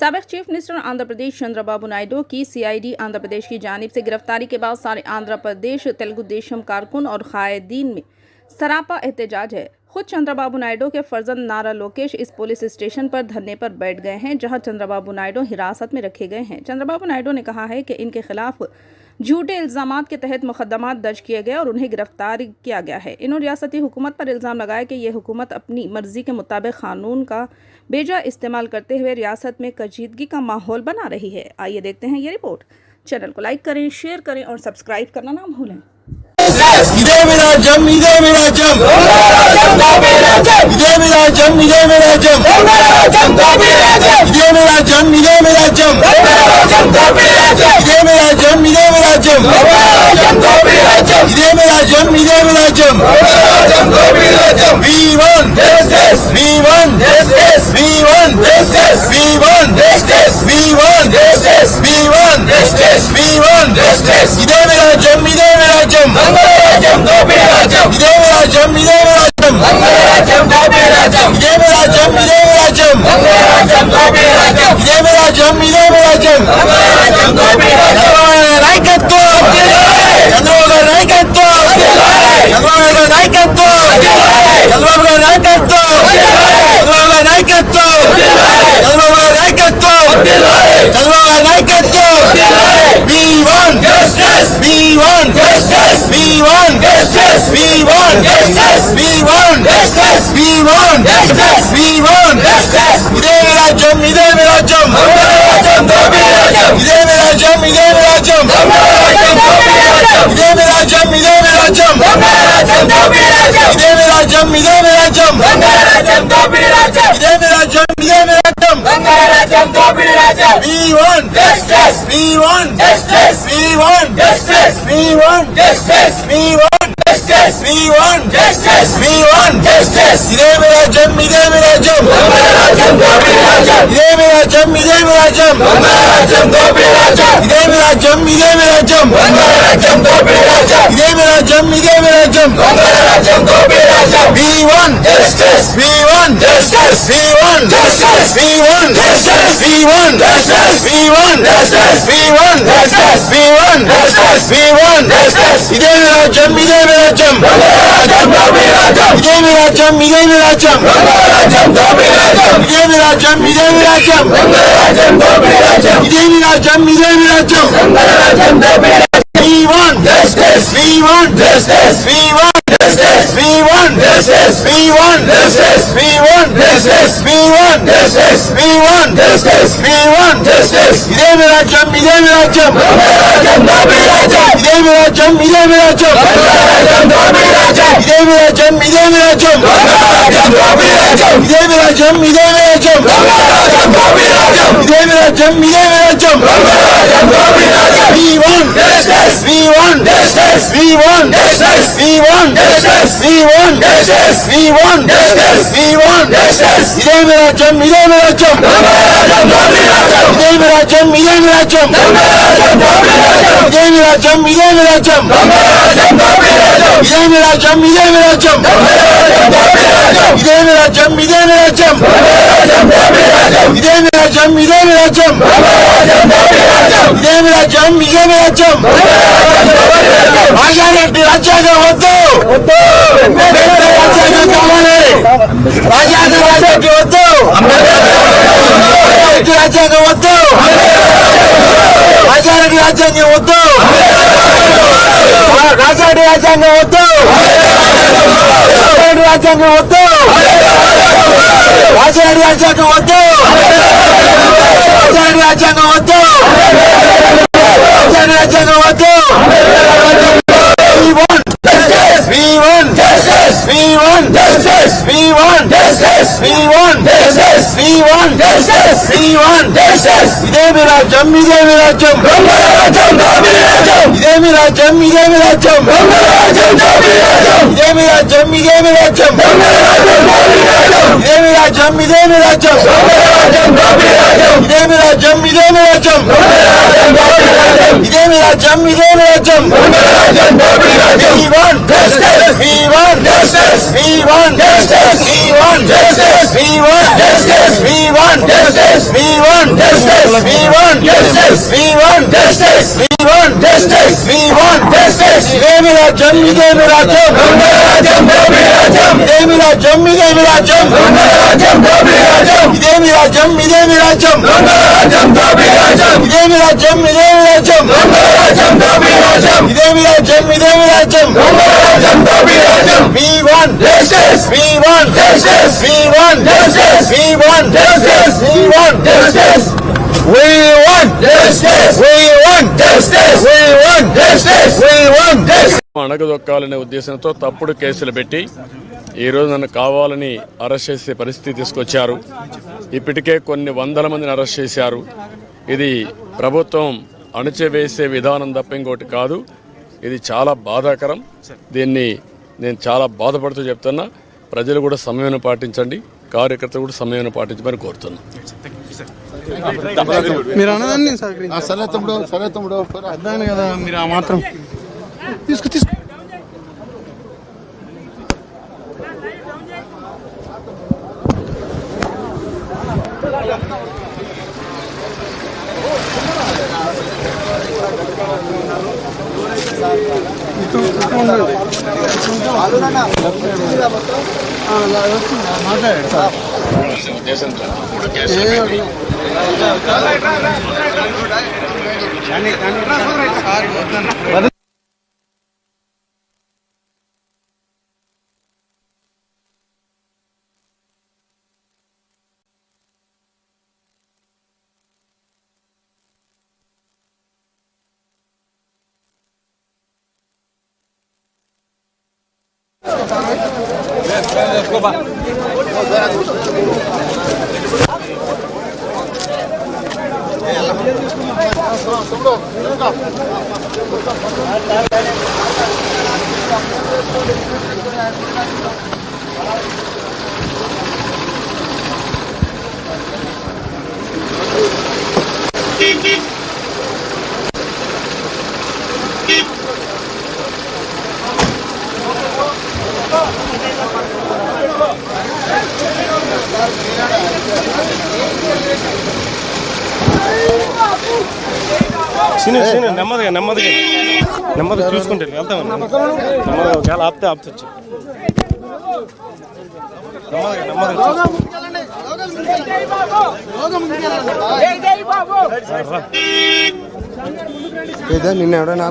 साबिक chief minister Andhra Pradesh Chandrababu Naidu की CID Andhra Pradesh की जानिब से गिरफ्तारी के बाद सारे आंध्र प्रदेश तेलुगु देशम कारकुन और कायदीन में सरापा एहतजाज है। खुद चंद्रबाबू नायडू के फर्जंद नारा लोकेश इस पुलिस स्टेशन पर धरने पर बैठ गए हैं, जहां चंद्रबाबू नायडू हिरासत में रखे गए हैं। चंद्रबाबू नायडू ने कहा है कि इनके खिलाफ झूठे इल्जामात के तहत मुकदमा दर्ज किए गए और उन्हें गिरफ्तार किया गया है। इन्होंने रियासती हुकूमत पर इल्ज़ाम लगाया कि यह हुकूमत अपनी मर्जी के मुताबिक कानून का बेजा इस्तेमाल करते हुए रियासत में कशीदगी का माहौल बना रही है। आइए देखते हैं ये रिपोर्ट। चैनल को लाइक करें, शेयर करें और सब्सक्राइब करना ना भूलें। इदे मेरा जम, इदे मेरा जम, इदे मेरा जम, इदे मेरा जम, इदे मेरा जम, इदे मेरा जम, इदे मेरा जम, इदे मेरा जम, इदे मेरा जम, इदे मेरा जम। We want justice, we want justice, we want justice, we want justice, we want justice, we want justice, we want justice. इदे मेरा जम, इदे मेरा जम, इदे मेरा जम, इदे मेरा जम, इदे मेरा जम, इदे मेरा जम, इदे मेरा जम, इदे मेरा जम। నాయకత్వం, చంద్రబాబు గారి నాయకత్వం, చంద్రబాబు గారి నాయకత్వం, చంద్రబాబు గారి నాయకత్వం, చంద్రబాబు గారి నాయకత్వం, చంద్రబాబు గారి నాయకత్వం, చంద్రబాబు గారి నాయకత్వం. We want justice, we want justice, we want justice, we want justice, we want justice, we want justice, we want justice. ఇదే మీ రాజ్యం, ఇదే మీ రాజ్యం, ఇదే మీ రాజ్యం, ఇదే మీ రాజ్యం, ఇదే మీ రాజ్యం, ఇదే మీ రాజ్యం, ఇదే మీ రాజ్యం, ఇదే మీ రాజ్యం, ఇదే మీ రాజ్యం, ఇదే మీ రాజ్యం. We want justice, we want justice, we want justice, we want justice, we want justice, we want justice, we want justice. ఇదే మీ రాజ్యం, ఇదే మీ రాజ్యం, ఇదే మీ రాజ్యం, ఇదే మీ రాజ్యం, ఇదే మీ రాజ్యం, ఇదే మీ రాజ్యం, ఇదే మీ రాజ్యం, ఇదే మీ రాజ్యం. We want justice, we want justice, we want justice, we want justice, we want justice, we want justice, we want justice, we want justice, we want justice. ఇదే మీ రాజ్యం, ఇదే మీ రాజ్యం, ఇదే మీ రాజ్యం, ఇదే మీ రాజ్యం, ఇదే మీ రాజ్యం, ఇదే మీ రాజ్యం, ఇదే మీ రాజ్యం, ఇదే మీ రాజ్యం. We want justice, we want justice, we want justice, we want justice, we want justice, we want justice, we want justice, we want justice, we want justice. ఇదే మీ రాజ్యం, ఇదే మీ రాజ్యం, ఇదే మీ రాజ్యం, ఇదే మీ రాజ్యం, ఇదే మీ రాజ్యం, ఇదే మీ రాజ్యం, ఇదే మీ రాజ్యం, ఇదే మీ రాజ్యం, ఇదే మీ రాజ్యం, ఇదే మీ రాజ్యం. We want justice, we want justice, we want justice, we want justice, we want justice, we want justice, we want justice. ఇదే మీ రాజ్యం, ఇదే మీ రాజ్యం, ఇదే మీ రాజ్యం, ఇదే మీ రాజ్యం, ఇదే మీ రాజ్యం, ఇదే మీ రాజ్యం, ఇదే మీ రాజ్యం, ఇదే మీ రాజ్యం, ఇదే మీ రాజ్యం, ఇదే మీ రాజ్యం, ఇదే మీ రాజ్యం, ఇదే మీ రాజ్యం, ఇదే మీ రాజ్యం, ఇదే మీ రాజ్యం. రాజారెడ్డి రాజ్యాంగం వద్దు, రాజ్యాంగం కావాలి, రాజ్యాంగం వద్దు, రాజ్యాంగం వద్దు, రాజారెడ్డి రాజ్యాంగం వద్దు, రాజారెడ్డి రాజ్యాంగం వద్దు, రాజారెడ్డి రాజ్యాంగం వద్దు, రాజారెడ్డి రాజ్యాంగం వద్దు, రాజారెడ్డి రాజ్యాంగం వద్దు, రాజారెడ్డి రాజ్యాంగం వద్దు. We want justice, we want justice, we want justice, we want justice, we want justice, we want justice, we want justice. ఇదే మీ రాజ్యం, ఇదే మీ రాజ్యం, ఇదే మీ రాజ్యం, ఇదే మీ రాజ్యం, ఇదే మీ రాజ్యం, ఇదే మీ రాజ్యం, ఇదే మీ రాజ్యం, ఇదే మీ రాజ్యం, ఇదే మీ రాజ్యం, ఇదే మీ రాజ్యం, ఇదే మీ రాజ్యం, ఇదే మీ రాజ్యం. We want justice, we want justice, we want justice, we want justice, we want justice, we want justice, we want justice. We want justice. We want justice. We want justice. We want justice. ఇదేమి రాజ్యం ఇదేమి రాజ్యం దొంగల రాజ్యం దోపిడీ రాజ్యం ఇదేమి రాజ్యం ఇదేమి రాజ్యం దొంగల రాజ్యం దోపిడీ రాజ్యం ఇదేమి రాజ్యం ఇదేమి రాజ్యం దొంగల రాజ్యం దోపిడీ రాజ్యం ఇదేమి రాజ్యం ఇదేమి రాజ్యం దొంగల రాజ్యం దోపిడీ రాజ్యం ఇదేమి రాజ్యం ఇదేమి రాజ్యం దొంగల రాజ్యం దోపిడీ రాజ్యం We want justice. We want justice. We want justice. We want justice. We want justice. We want justice. We want justice. We want justice. We want justice. అణగదొక్కాలనే ఉద్దేశంతో తప్పుడు కేసులు పెట్టి ఈరోజు నన్ను కావాలని అరెస్ట్ చేసే పరిస్థితి తీసుకొచ్చారు. ఇప్పటికే కొన్ని వందల మందిని అరెస్ట్ చేశారు. ఇది ప్రభుత్వం అణచివేసే విధానం తప్ప ఇంకోటి కాదు. ఇది చాలా బాధాకరం. దీన్ని నేను చాలా బాధపడుతూ చెప్తున్నా. ప్రజలు కూడా సమయాన్ని పాటించండి, కార్యకర్తలు కూడా సమయాన్ని పాటించమని కోరుతున్నా. మీరు అన్నదాన్ని సరే తమ్ముడు అర్థాన్ని కదా మీరు ఆ మాత్రం తీసుకు మాట్లాడాడు సార్. నెమ్మదిగా చూసుకుంటే వెళ్తాం. నెమ్మదిగా ఒకవేళ ఆపితే ఆపుతచ్చు. ఏదో నిన్న ఎవడైనా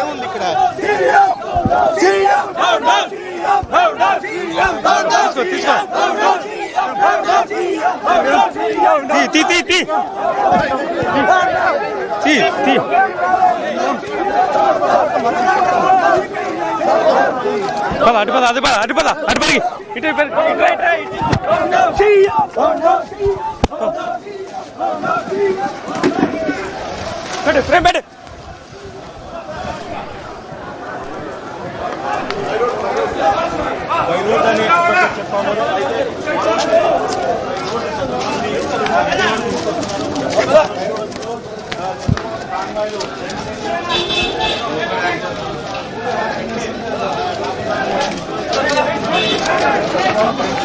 ఏముంది ఇక్కడ అటుపది ఇటు ఫ్రేమ్ పెట్టు.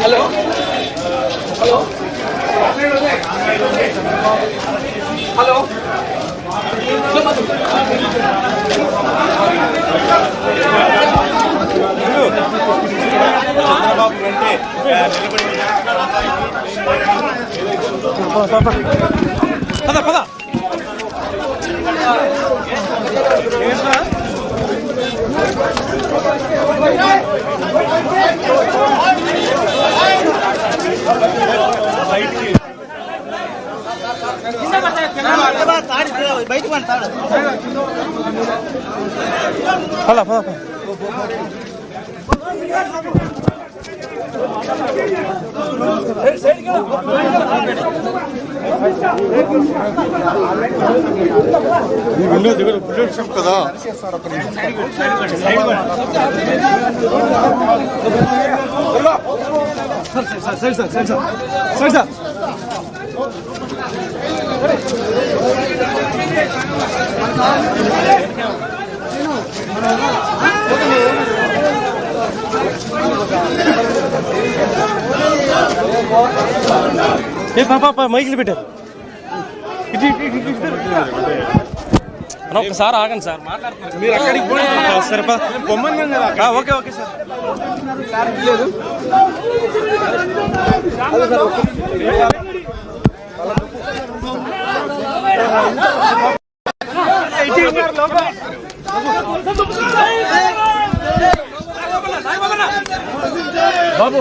హలో హలో చంద్రబాబు వెంటే పద బయటకు కదా సార్ ఏ పాప మైకిల్ పెట్టారు ఒకసారి ఆగండి సార్ మాట్లాడుతున్నారు మీరు అక్కడికి పోండి సరే పొమ్మన్నాం కదా ఓకే ఓకే సార్ బాబు